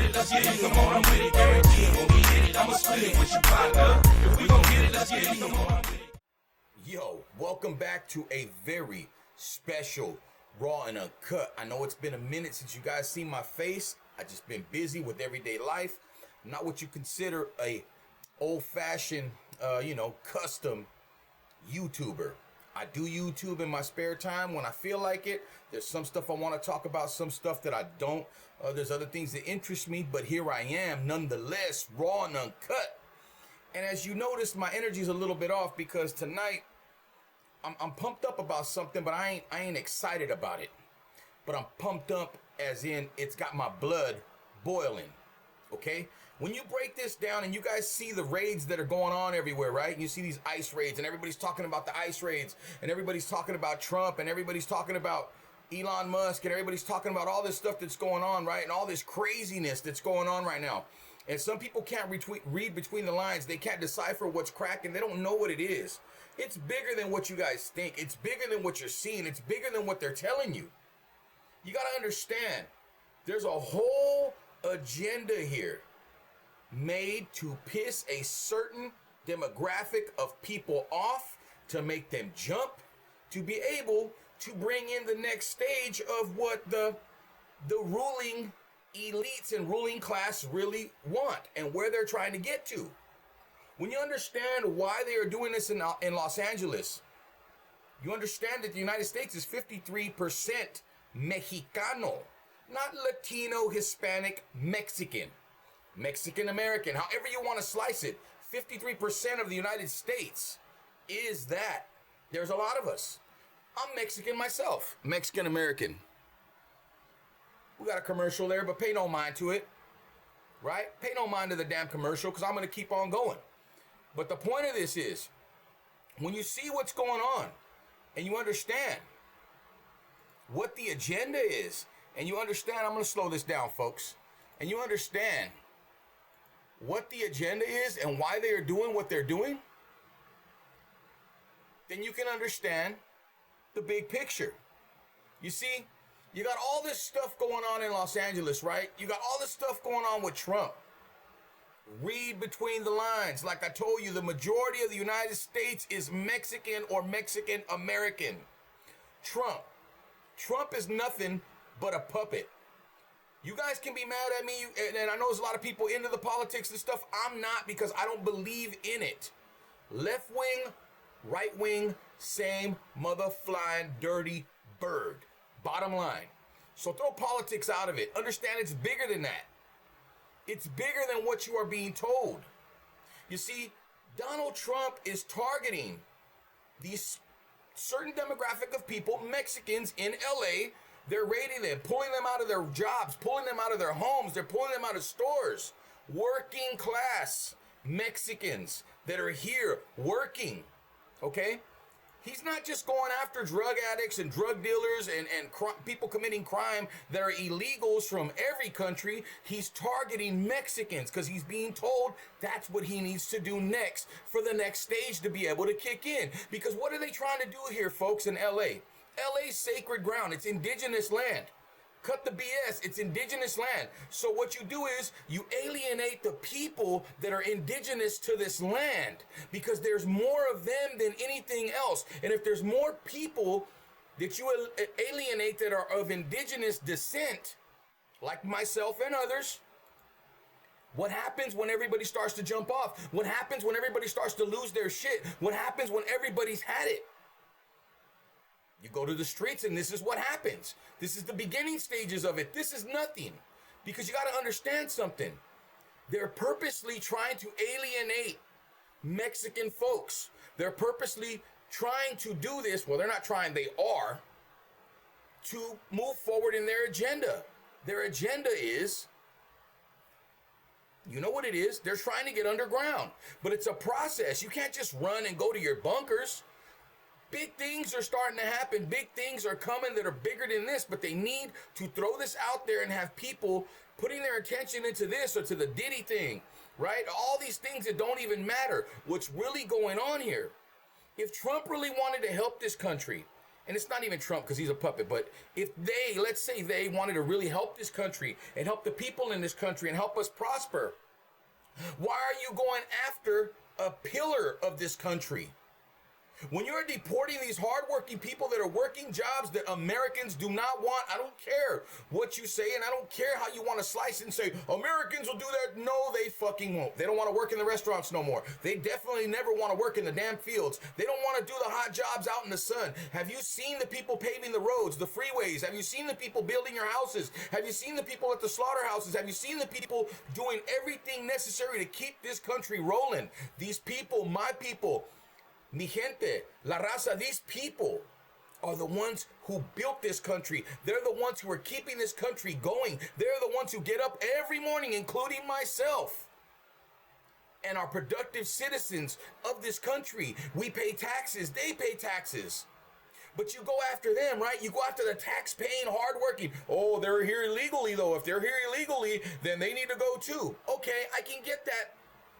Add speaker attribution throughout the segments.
Speaker 1: it, let's get it. Come on, I'm with it, guarantee it. When we hit it, I'ma split it with your partner. If we gon' get it, let's get it. Come on, I'm with it.
Speaker 2: Yo, welcome back to a very special Raw and Uncut. I know it's been a minute since you guys seen my face. I just been busy with everyday life. I'm not what you consider a old-fashioned, custom YouTuber. I do YouTube in my spare time when I feel like it. There's some stuff I want to talk about, some stuff that I don't. There's other things that interest me, but here I am, nonetheless, raw and uncut. And as you notice, my energy is a little bit off because tonight I'm pumped up about something, but I ain't excited about it. But I'm pumped up as in it's got my blood boiling. Okay? When you break this down and you guys see the raids that are going on everywhere, right? And you see these ICE raids and everybody's talking about the ICE raids and everybody's talking about Trump and everybody's talking about Elon Musk and everybody's talking about all this stuff that's going on, right? And all this craziness that's going on right now. And some people can't read between the lines. They can't decipher what's cracking. They don't know what it is. It's bigger than what you guys think. It's bigger than what you're seeing. It's bigger than what they're telling you. You got to understand, there's a whole agenda here made to piss a certain demographic of people off, to make them jump, to be able to bring in the next stage of what the ruling elites and ruling class really want and where they're trying to get to. When you understand why they are doing this in Los Angeles, you understand that the United States is 53% Mexicano, not Latino, Hispanic, Mexican. Mexican American, however you want to slice it. 53% of the United States is that. There's a lot of us. I'm Mexican myself, Mexican American. We got a commercial there, but pay no mind to it, right? Pay no mind to the damn commercial because I'm going to keep on going. But the point of this is, when you see what's going on and you understand what the agenda is, and you understand, I'm going to slow this down, folks, and you understand what the agenda is and why they are doing what they're doing, then you can understand the big picture. You see, you got all this stuff going on in Los Angeles, right? You got all this stuff going on with Trump. Read between the lines. Like I told you, the majority of the United States is Mexican or Mexican American. Trump is nothing but a puppet. You guys can be mad at me, and I know there's a lot of people into the politics and stuff. I'm not, because I don't believe in it. Left wing, right wing, same mother flying dirty bird. Bottom line. So throw politics out of it. Understand it's bigger than that. It's bigger than what you are being told. You see, Donald Trump is targeting these certain demographic of people, Mexicans in LA. They're raiding them, pulling them out of their jobs, pulling them out of their homes. They're pulling them out of stores. Working class Mexicans that are here working, okay? He's not just going after drug addicts and drug dealers and people committing crime that are illegals from every country. He's targeting Mexicans because he's being told that's what he needs to do next for the next stage to be able to kick in. Because what are they trying to do here, folks, in LA? LA's sacred ground. It's indigenous land. Cut the BS. It's indigenous land. So what you do is you alienate the people that are indigenous to this land, because there's more of them than anything else. And if there's more people that you alienate that are of indigenous descent, like myself and others, what happens when everybody starts to jump off? What happens when everybody starts to lose their shit? What happens when everybody's had it? You go to the streets and this is what happens. This is the beginning stages of it. This is nothing. Because you got to understand something. They're purposely trying to alienate Mexican folks. They're purposely trying to do this. Well, they're not trying, they are, to move forward in their agenda. Their agenda is, you know what it is? They're trying to get underground. But it's a process. You can't just run and go to your bunkers. Big things are starting to happen. Big things are coming that are bigger than this, but they need to throw this out there and have people putting their attention into this or to the Diddy thing, right? All these things that don't even matter. What's really going on here? If Trump really wanted to help this country, and it's not even Trump because he's a puppet, but if they, let's say they wanted to really help this country and help the people in this country and help us prosper, why are you going after a pillar of this country? When you're deporting these hardworking people that are working jobs that Americans do not want, I don't care what you say, and I don't care how you want to slice and say, Americans will do that. No, they fucking won't. They don't want to work in the restaurants no more. They definitely never want to work in the damn fields. They don't want to do the hot jobs out in the sun. Have you seen the people paving the roads, the freeways? Have you seen the people building your houses? Have you seen the people at the slaughterhouses? Have you seen the people doing everything necessary to keep this country rolling? These people, my people, mi gente, la raza, these people are the ones who built this country. They're the ones who are keeping this country going. They're the ones who get up every morning, including myself, and are productive citizens of this country. We pay taxes. They pay taxes. But you go after them, right? You go after the tax-paying, hardworking. Oh, they're here illegally, though. If they're here illegally, then they need to go too. Okay, I can get that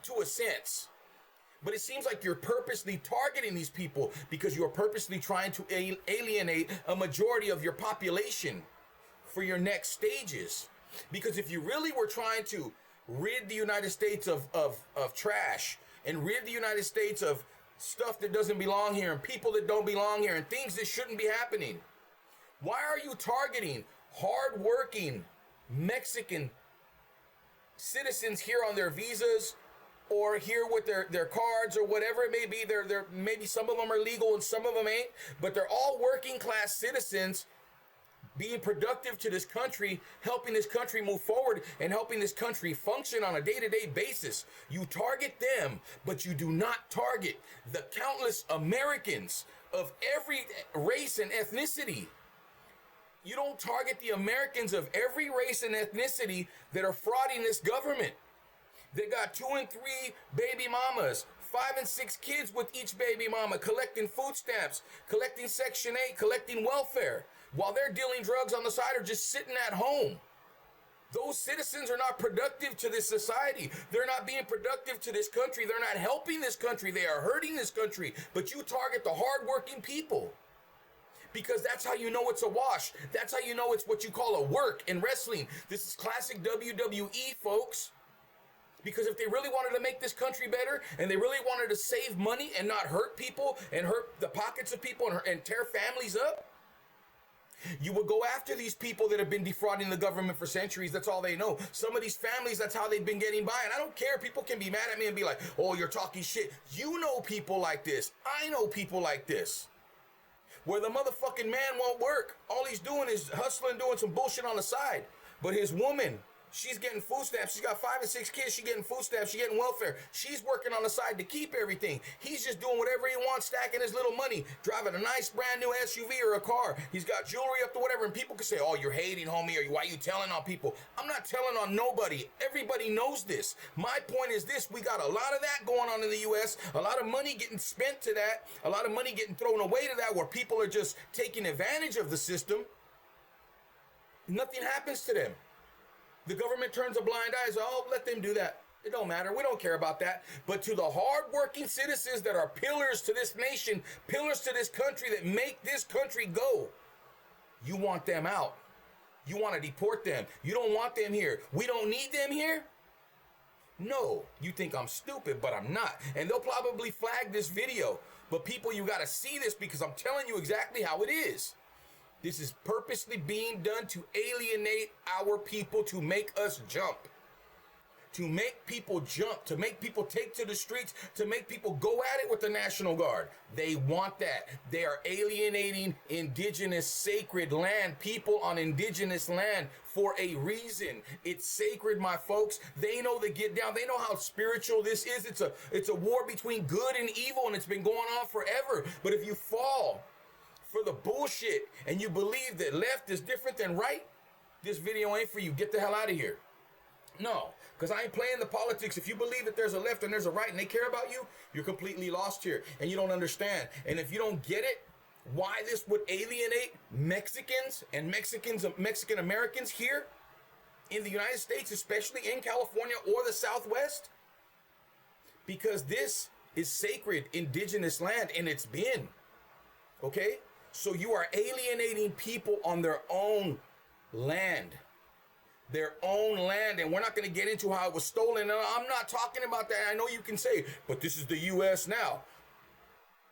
Speaker 2: to a sense. But it seems like you're purposely targeting these people because you're purposely trying to alienate a majority of your population for your next stages. Because if you really were trying to rid the United States of trash and rid the United States of stuff that doesn't belong here and people that don't belong here and things that shouldn't be happening, why are you targeting hardworking Mexican citizens here on their visas, or here with their cards or whatever it may be? They're maybe some of them are legal and some of them ain't, but they're all working class citizens being productive to this country, helping this country move forward and helping this country function on a day-to-day basis. You target them, but you do not target the countless Americans of every race and ethnicity. You don't target the Americans of every race and ethnicity that are frauding this government. They got 2 and 3 baby mamas, 5 and 6 kids with each baby mama, collecting food stamps, collecting Section 8, collecting welfare, while they're dealing drugs on the side or just sitting at home. Those citizens are not productive to this society. They're not being productive to this country. They're not helping this country. They are hurting this country. But you target the hardworking people because that's how you know it's a wash. That's how you know it's what you call a work in wrestling. This is classic WWE, folks. Because if they really wanted to make this country better and they really wanted to save money and not hurt people and hurt the pockets of people and tear families up, you would go after these people that have been defrauding the government for centuries. That's all they know. Some of these families, that's how they've been getting by. And I don't care. People can be mad at me and be like, oh, you're talking shit. You know people like this. I know people like this. Where the motherfucking man won't work. All he's doing is hustling, doing some bullshit on the side. But his woman, she's getting food stamps. She's got 5 and 6 kids. She's getting food stamps. She's getting welfare. She's working on the side to keep everything. He's just doing whatever he wants, stacking his little money, driving a nice brand new SUV or a car. He's got jewelry up to whatever. And people can say, oh, you're hating, homie, or why are you telling on people? I'm not telling on nobody. Everybody knows this. My point is this. We got a lot of that going on in the U.S., a lot of money getting spent to that, a lot of money getting thrown away to that, where people are just taking advantage of the system. Nothing happens to them. The government turns a blind eye. Oh, let them do that. It don't matter. We don't care about that. But to the hardworking citizens that are pillars to this nation, pillars to this country, that make this country go, you want them out. You want to deport them. You don't want them here. We don't need them here? No. You think I'm stupid, but I'm not. And they'll probably flag this video. But people, you got to see this because I'm telling you exactly how it is. This is purposely being done to alienate our people, to make us jump. To make people jump, to make people take to the streets, to make people go at it with the National Guard. They want that. They are alienating indigenous sacred land, people on indigenous land, for a reason. It's sacred, my folks. They know the get down. They know how spiritual this is. It's a war between good and evil, and it's been going on forever. But if you fall for the bullshit and you believe that left is different than right, this video ain't for you. Get the hell out of here. No, because I ain't playing the politics. If you believe that there's a left and there's a right and they care about you, you're completely lost here and you don't understand. And if you don't get it, why this would alienate Mexicans and Mexican Americans here in the United States, especially in California or the Southwest, because this is sacred indigenous land, and it's been. Okay? So you are alienating people on their own land. Their own land. And we're not going to get into how it was stolen. And I'm not talking about that. I know you can say, but this is the U.S. now.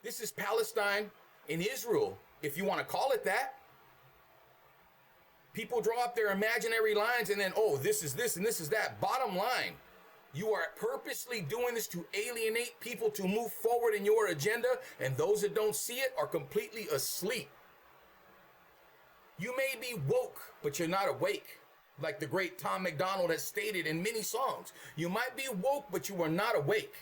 Speaker 2: This is Palestine in Israel, if you want to call it that. People draw up their imaginary lines and then, oh, this is this and this is that. Bottom line, you are purposely doing this to alienate people to move forward in your agenda, and those that don't see it are completely asleep. You may be woke, but you're not awake, like the great Tom MacDonald has stated in many songs. You might be woke, but you are not awake.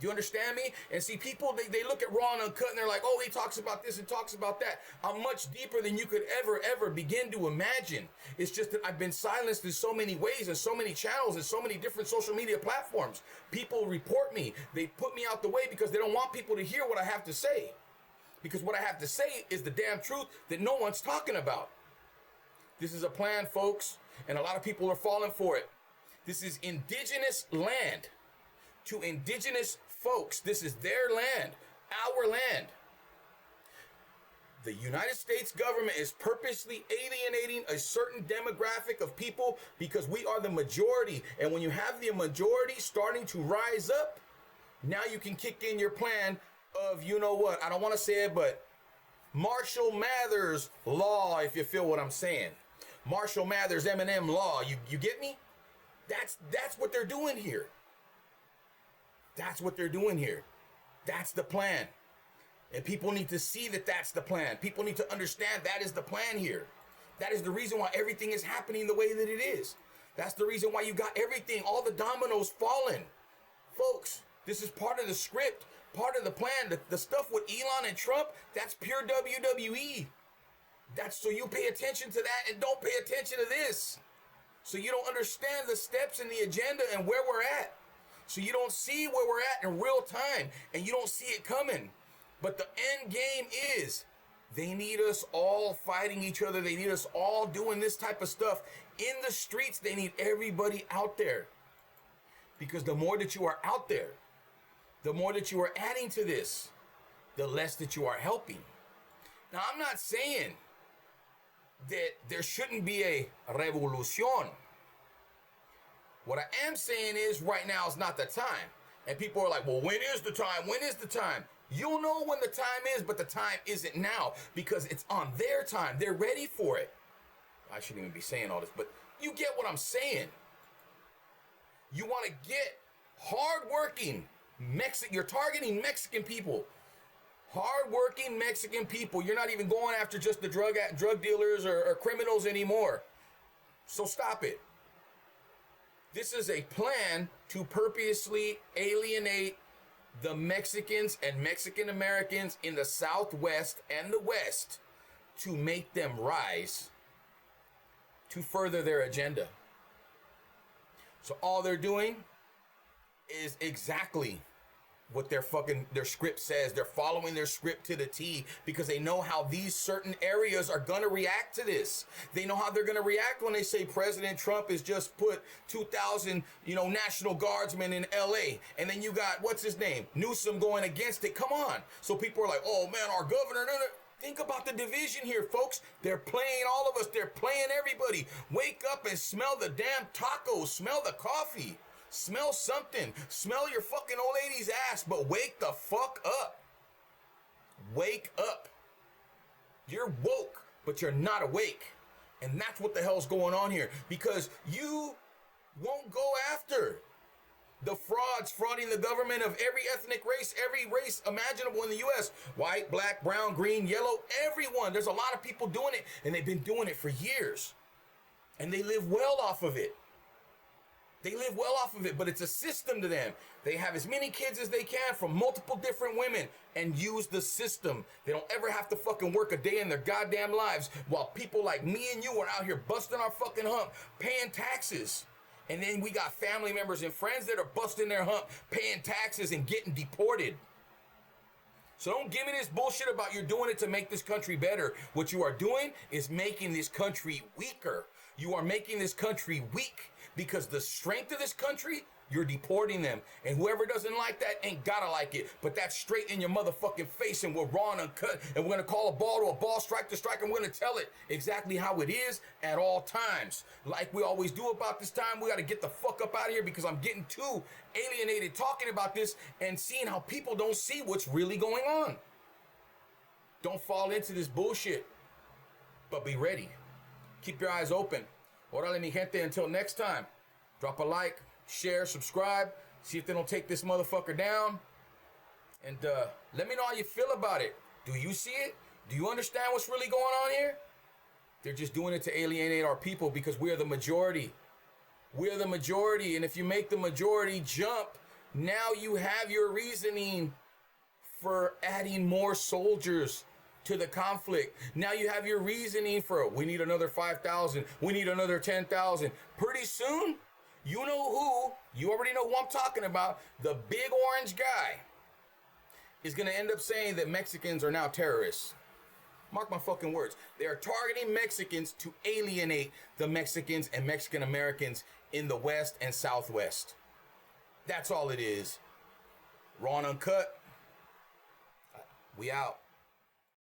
Speaker 2: Do you understand me? And see, people, they look at Raw and Uncut and they're like, oh, he talks about this and talks about that. I'm much deeper than you could ever begin to imagine. It's just that I've been silenced in so many ways and so many channels and so many different social media platforms. People report me. They put me out the way because they don't want people to hear what I have to say. Because what I have to say is the damn truth that no one's talking about. This is a plan, folks, and a lot of people are falling for it. This is indigenous land. To indigenous folks, this is their land, our land. The United States government is purposely alienating a certain demographic of people because we are the majority. And when you have the majority starting to rise up, now you can kick in your plan of, you know what, I don't want to say it, but Marshall Mathers law, if you feel what I'm saying. Marshall Mathers Eminem law, you get me? That's what they're doing here. That's what they're doing here. That's the plan. And people need to see that that's the plan. People need to understand that is the plan here. That is the reason why everything is happening the way that it is. That's the reason why you got everything, all the dominoes falling. Folks, this is part of the script, part of the plan. The stuff with Elon and Trump, that's pure WWE. That's so you pay attention to that and don't pay attention to this. So you don't understand the steps and the agenda and where we're at. So you don't see where we're at in real time and you don't see it coming. But the end game is they need us all fighting each other. They need us all doing this type of stuff in the streets. They need everybody out there, because the more that you are out there, the more that you are adding to this, the less that you are helping. Now, I'm not saying that there shouldn't be a revolution. What I am saying is right now is not the time. And people are like, well, when is the time? When is the time? You'll know when the time is, but the time isn't now because it's on their time. They're ready for it. I shouldn't even be saying all this, but you get what I'm saying. You want to get hardworking you're targeting Mexican people. Hardworking Mexican people. You're not even going after just the drug dealers or criminals anymore. So stop it. This is a plan to purposely alienate the Mexicans and Mexican Americans in the Southwest and the West to make them rise to further their agenda. So all they're doing is exactly what their script says. They're following their script to the T because they know how these certain areas are going to react to this. They know how they're going to react when they say President Trump has just put 2,000, National Guardsmen in LA. And then you got, what's his name? Newsom going against it. Come on. So people are like, oh man, our governor. Think about the division here, folks. They're playing all of us. They're playing everybody. Wake up and smell the damn tacos. Smell the coffee. Smell something. Smell your fucking old lady's ass, but wake the fuck up. Wake up. You're woke, but you're not awake. And that's what the hell's going on here. Because you won't go after the frauds frauding the government of every ethnic race, every race imaginable in the U.S. White, black, brown, green, yellow, everyone. There's a lot of people doing it, and they've been doing it for years. And they live well off of it. They live well off of it, but it's a system to them. They have as many kids as they can from multiple different women and use the system. They don't ever have to fucking work a day in their goddamn lives while people like me and you are out here busting our fucking hump, paying taxes. And then we got family members and friends that are busting their hump, paying taxes and getting deported. So don't give me this bullshit about you're doing it to make this country better. What you are doing is making this country weaker. You are making this country weak because the strength of this country, you're deporting them. And whoever doesn't like that ain't gotta like it. But that's straight in your motherfucking face, and we're raw and uncut. And we're gonna call a ball to a ball, strike to strike, and we're gonna tell it exactly how it is at all times. Like we always do about this time, we gotta get the fuck up out of here because I'm getting too alienated talking about this and seeing how people don't see what's really going on. Don't fall into this bullshit, but be ready. Keep your eyes open. Orale mi gente, until next time, drop a like, share, subscribe, see if they don't take this motherfucker down. And let me know how you feel about it. Do you see it? Do you understand what's really going on here? They're just doing it to alienate our people because we're the majority. We're the majority, and if you make the majority jump, now you have your reasoning for adding more soldiers to the conflict. Now you have your reasoning for, we need another 5,000, we need another 10,000. Pretty soon, you know who, you already know who I'm talking about, the big orange guy is gonna end up saying that Mexicans are now terrorists. Mark my fucking words. They are targeting Mexicans to alienate the Mexicans and Mexican Americans in the West and Southwest. That's all it is. Raw and Uncut. We out.